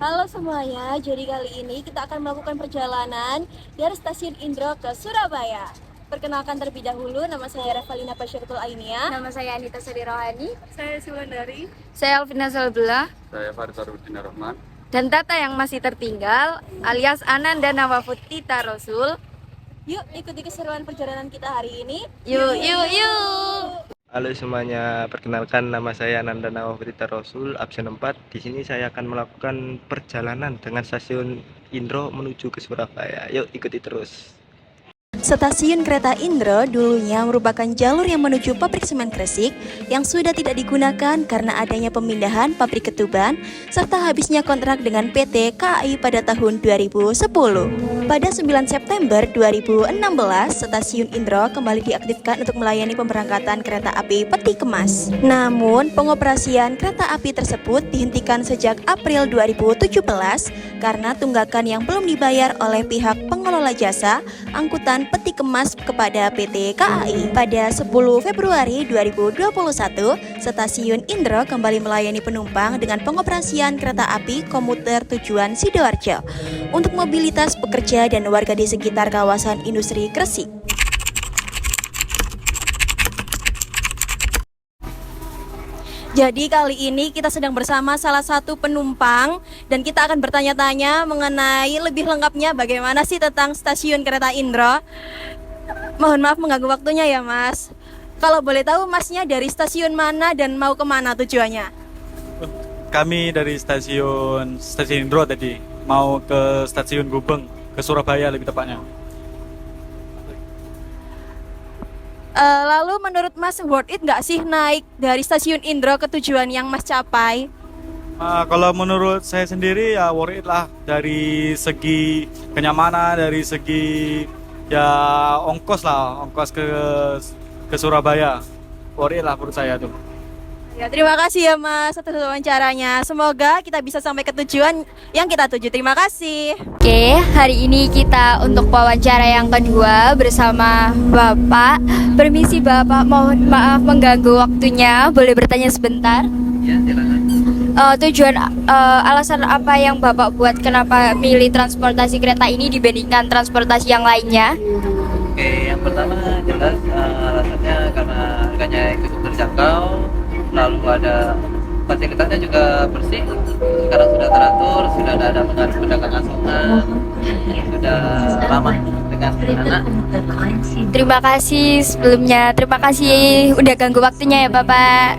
Halo semuanya, jadi kali ini kita akan melakukan perjalanan dari stasiun Indro ke Surabaya. Perkenalkan terlebih dahulu, nama saya Revalina Pasyartul Ainia. Nama saya Anita Sari Rohani. Saya Sulandari. Saya Alvina Salbela. Saya Farisarudin Rahman. Dan Tata yang masih tertinggal, alias Ananda Nawafuti Tarosul. Yuk ikuti keseruan perjalanan kita hari ini. Yuk. Halo semuanya, perkenalkan nama saya Ananda Nawafuti Tarosul, absen 4. Di sini saya akan melakukan perjalanan dengan stasiun Indro menuju ke Surabaya. Yuk ikuti terus. Stasiun kereta Indro dulunya merupakan jalur yang menuju pabrik semen Gresik yang sudah tidak digunakan karena adanya pemindahan pabrik ketuban serta habisnya kontrak dengan PT KAI pada tahun 2010. Pada 9 September 2016, stasiun Indro kembali diaktifkan untuk melayani pemberangkatan kereta api peti kemas. Namun, pengoperasian kereta api tersebut dihentikan sejak April 2017 karena tunggakan yang belum dibayar oleh pihak pengelola jasa angkutan peti kemas kepada PT KAI. Pada 10 Februari 2021, stasiun Indro kembali melayani penumpang dengan pengoperasian kereta api komuter tujuan Sidoarjo untuk mobilitas pekerja dan warga di sekitar kawasan industri Gresik. Jadi kali ini kita sedang bersama salah satu penumpang dan kita akan bertanya-tanya mengenai lebih lengkapnya bagaimana sih tentang stasiun kereta Indro. Mohon maaf mengganggu waktunya ya Mas. Kalau boleh tahu Masnya dari stasiun mana dan mau kemana tujuannya? Kami dari stasiun Indro tadi mau ke stasiun Gubeng, ke Surabaya lebih tepatnya. Lalu menurut Mas worth it nggak sih naik dari stasiun Indro ke tujuan yang Mas capai? Kalau menurut saya sendiri ya worth it lah, dari segi kenyamanan, dari segi ya ongkos ke Surabaya, worth it lah menurut saya tuh. Ya, terima kasih ya Mas atas wawancaranya. Semoga kita bisa sampai ke tujuan yang kita tuju. Terima kasih. Oke, hari ini kita untuk wawancara yang kedua bersama Bapak. Permisi Bapak, mohon maaf mengganggu waktunya. Boleh bertanya sebentar? Ya, silakan. Tujuan alasan apa yang Bapak buat kenapa milih transportasi kereta ini dibandingkan transportasi yang lainnya? Oke, yang pertama jelas alasannya karena harganya yang cukup terjangkau, lalu ada fasilitasnya juga bersih, sekarang sudah teratur, sudah ada pedagang asongan, sudah ramah dengan anak. Terima kasih sebelumnya. Terima kasih udah ganggu waktunya ya Bapak.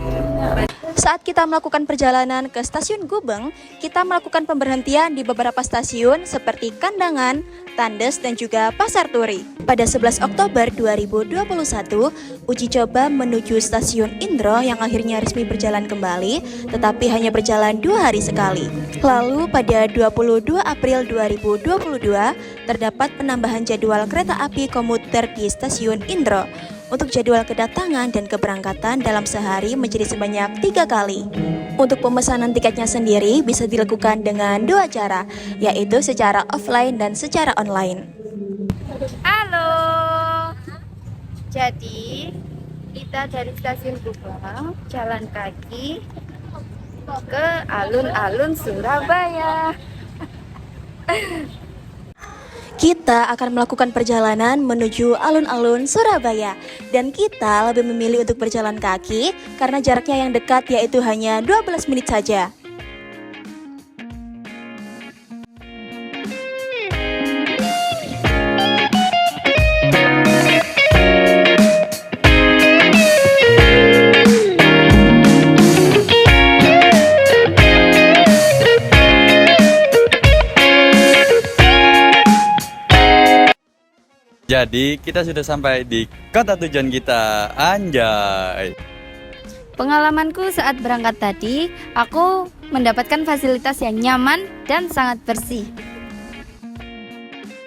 Saat kita melakukan perjalanan ke stasiun Gubeng, kita melakukan pemberhentian di beberapa stasiun seperti Kandangan, Tandes, dan juga Pasar Turi. Pada 11 Oktober 2021, uji coba menuju stasiun Indro yang akhirnya resmi berjalan kembali, tetapi hanya berjalan 2 hari sekali. Lalu pada 22 April 2022, terdapat penambahan jadwal kereta api komuter di stasiun Indro. Untuk jadwal kedatangan dan keberangkatan dalam sehari menjadi sebanyak 3 kali. Untuk pemesanan tiketnya sendiri bisa dilakukan dengan 2 cara, yaitu secara offline dan secara online. Halo. Jadi kita dari stasiun Gubeng jalan kaki ke alun-alun Surabaya. Kita akan melakukan perjalanan menuju alun-alun Surabaya dan kita lebih memilih untuk berjalan kaki karena jaraknya yang dekat yaitu hanya 12 menit saja. Jadi kita sudah sampai di kota tujuan kita, anjay. Pengalamanku saat berangkat tadi, aku mendapatkan fasilitas yang nyaman dan sangat bersih.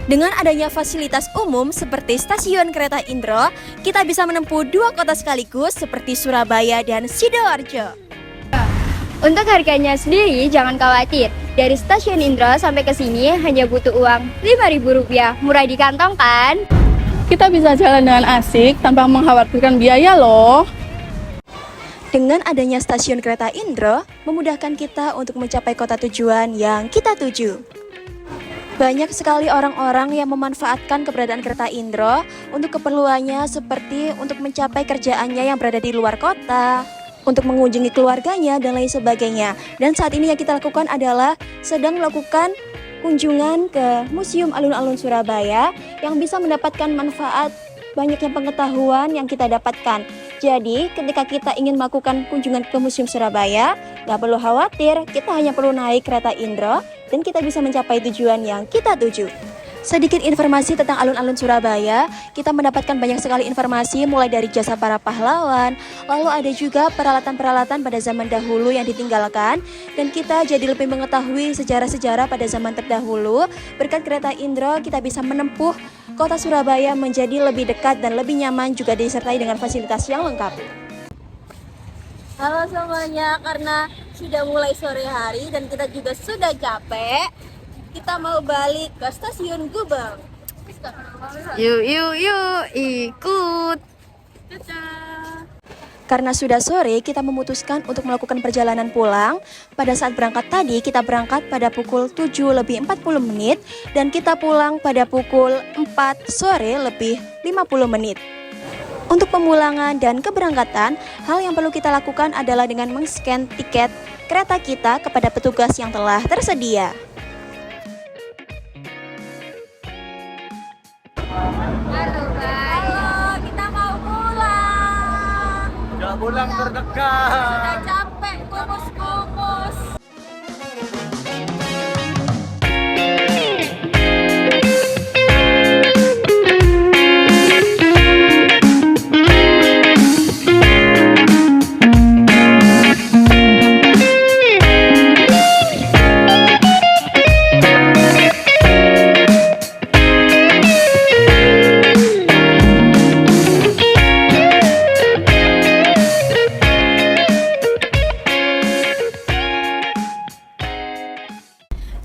Dengan adanya fasilitas umum seperti stasiun kereta Indro, kita bisa menempuh 2 kota sekaligus seperti Surabaya dan Sidoarjo. Untuk harganya sendiri jangan khawatir. Dari stasiun Indro sampai ke sini hanya butuh uang Rp5.000. Murah di kantong kan? Kita bisa jalan dengan asik tanpa mengkhawatirkan biaya loh. Dengan adanya stasiun kereta Indro, memudahkan kita untuk mencapai kota tujuan yang kita tuju. Banyak sekali orang-orang yang memanfaatkan keberadaan kereta Indro untuk keperluannya seperti untuk mencapai kerjaannya yang berada di luar kota, untuk mengunjungi keluarganya, dan lain sebagainya. Dan saat ini yang kita lakukan adalah sedang melakukan kunjungan ke Museum Alun-Alun Surabaya yang bisa mendapatkan manfaat banyaknya pengetahuan yang kita dapatkan. Jadi, ketika kita ingin melakukan kunjungan ke Museum Surabaya, nggak perlu khawatir, kita hanya perlu naik kereta Indro dan kita bisa mencapai tujuan yang kita tuju. Sedikit informasi tentang alun-alun Surabaya, kita mendapatkan banyak sekali informasi mulai dari jasa para pahlawan, lalu ada juga peralatan-peralatan pada zaman dahulu yang ditinggalkan, dan kita jadi lebih mengetahui sejarah-sejarah pada zaman terdahulu. Berkat kereta Indro, kita bisa menempuh kota Surabaya menjadi lebih dekat dan lebih nyaman, juga disertai dengan fasilitas yang lengkap. Halo semuanya, karena sudah mulai sore hari dan kita juga sudah capek, kita mau balik ke stasiun Gubeng. Yuk, ikut. Karena sudah sore, kita memutuskan untuk melakukan perjalanan pulang. Pada saat berangkat tadi, kita berangkat pada pukul 7:40 dan kita pulang pada pukul 4 sore lebih 50 menit. Untuk pemulangan dan keberangkatan, hal yang perlu kita lakukan adalah dengan men-scan tiket kereta kita kepada petugas yang telah tersedia. Halo, kita mau pulang. Udah pulang terdekat. Udah capek kumus-kumus.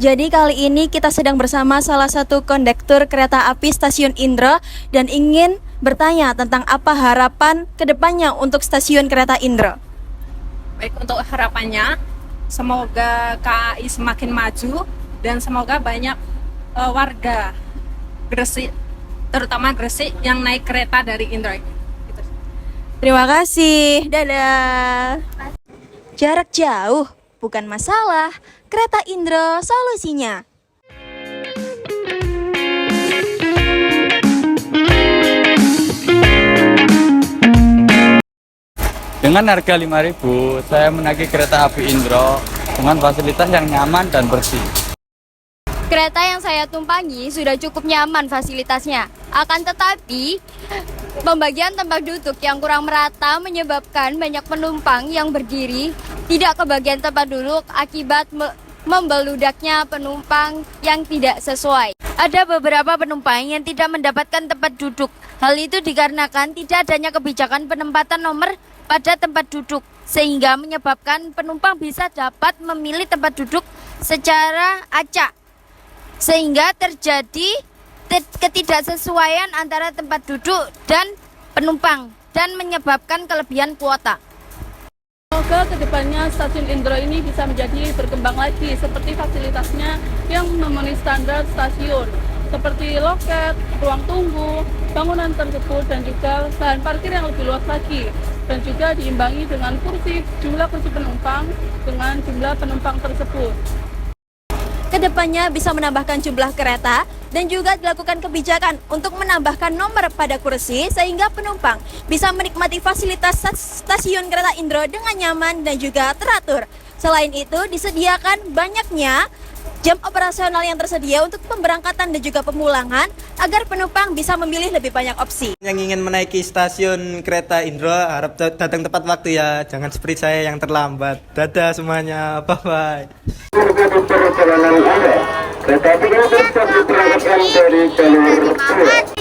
Jadi kali ini kita sedang bersama salah satu kondektur kereta api stasiun Indro dan ingin bertanya tentang apa harapan kedepannya untuk stasiun kereta Indro. Baik, untuk harapannya semoga KAI semakin maju dan semoga banyak warga Gresik, terutama Gresik yang naik kereta dari Indro. Gitu. Terima kasih, dadah. Jarak jauh bukan masalah, kereta Indro solusinya. Dengan harga 5.000, saya menaiki kereta api Indro dengan fasilitas yang nyaman dan bersih. Kereta yang saya tumpangi sudah cukup nyaman fasilitasnya. Akan tetapi, pembagian tempat duduk yang kurang merata menyebabkan banyak penumpang yang berdiri tidak kebagian tempat duduk akibat membeludaknya penumpang yang tidak sesuai. Ada beberapa penumpang yang tidak mendapatkan tempat duduk. Hal itu dikarenakan tidak adanya kebijakan penempatan nomor pada tempat duduk, sehingga menyebabkan penumpang bisa dapat memilih tempat duduk secara acak, sehingga terjadi ketidaksesuaian antara tempat duduk dan penumpang dan menyebabkan kelebihan kuota. Semoga kedepannya stasiun Indro ini bisa menjadi berkembang lagi seperti fasilitasnya yang memenuhi standar stasiun seperti loket, ruang tunggu, bangunan tersebut dan juga lahan parkir yang lebih luas lagi, dan juga diimbangi dengan jumlah kursi penumpang dengan jumlah penumpang tersebut. Kedepannya bisa menambahkan jumlah kereta dan juga dilakukan kebijakan untuk menambahkan nomor pada kursi sehingga penumpang bisa menikmati fasilitas stasiun kereta Indro dengan nyaman dan juga teratur. Selain itu, disediakan banyaknya jam operasional yang tersedia untuk pemberangkatan dan juga pemulangan agar penumpang bisa memilih lebih banyak opsi. Yang ingin menaiki stasiun kereta Indro harap datang tepat waktu ya, jangan seperti saya yang terlambat. Dadah semuanya, bye-bye. Perjalanan Anda, kereta api yang berangkat dari jalur 2.